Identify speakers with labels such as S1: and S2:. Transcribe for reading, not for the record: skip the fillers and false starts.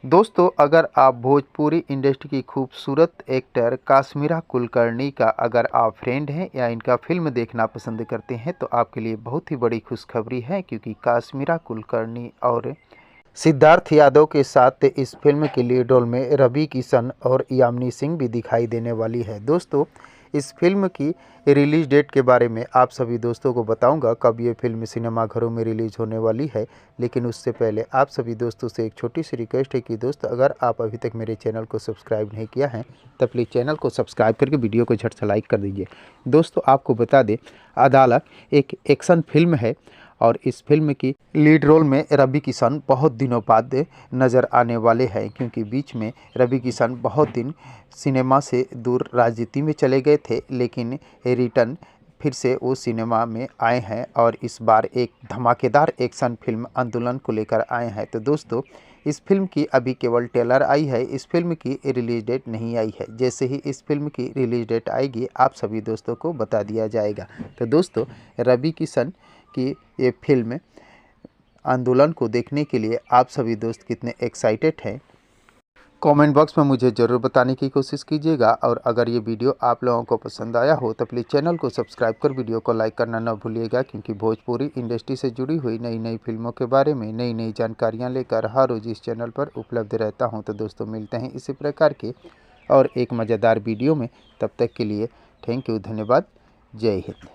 S1: दोस्तों, अगर आप भोजपुरी इंडस्ट्री की खूबसूरत एक्टर काश्मीरा कुलकर्णी का अगर आप फ्रेंड हैं या इनका फ़िल्म देखना पसंद करते हैं तो आपके लिए बहुत ही बड़ी खुशखबरी है, क्योंकि काश्मीरा कुलकर्णी और सिद्धार्थ यादव के साथ इस फिल्म के लीड रोल में रवि किशन और यामिनी सिंह भी दिखाई देने वाली है। दोस्तों, इस फिल्म की रिलीज़ डेट के बारे में आप सभी दोस्तों को बताऊंगा कब ये फिल्म सिनेमाघरों में रिलीज़ होने वाली है। लेकिन उससे पहले आप सभी दोस्तों से एक छोटी सी रिक्वेस्ट है कि दोस्त, अगर आप अभी तक मेरे चैनल को सब्सक्राइब नहीं किया है तो प्लीज़ चैनल को सब्सक्राइब करके वीडियो को झट से लाइक कर दीजिए। दोस्तों, आपको बता दें, अदालत एक एक्शन फिल्म है और इस फिल्म की लीड रोल में रवि किशन बहुत दिनों बाद नज़र आने वाले हैं, क्योंकि बीच में रवि किशन बहुत दिन सिनेमा से दूर राजनीति में चले गए थे, लेकिन रिटर्न फिर से वो सिनेमा में आए हैं और इस बार एक धमाकेदार एक्शन फिल्म आंदोलन को लेकर आए हैं। तो दोस्तों, इस फिल्म की अभी केवल ट्रेलर आई है, इस फिल्म की रिलीज़ डेट नहीं आई है। जैसे ही इस फिल्म की रिलीज़ डेट आएगी आप सभी दोस्तों को बता दिया जाएगा। तो दोस्तों, रवि किशन की ये फिल्म आंदोलन को देखने के लिए आप सभी दोस्त कितने एक्साइटेड हैं, कमेंट बॉक्स में मुझे ज़रूर बताने की कोशिश कीजिएगा। और अगर ये वीडियो आप लोगों को पसंद आया हो तो प्लीज़ चैनल को सब्सक्राइब कर वीडियो को लाइक करना न भूलिएगा, क्योंकि भोजपुरी इंडस्ट्री से जुड़ी हुई नई नई फिल्मों के बारे में नई नई जानकारियाँ लेकर हर रोज़ इस चैनल पर उपलब्ध रहता हूँ। तो दोस्तों, मिलते हैं इसी प्रकार के और एक मज़ेदार वीडियो में। तब तक के लिए थैंक यू, धन्यवाद, जय हिंद।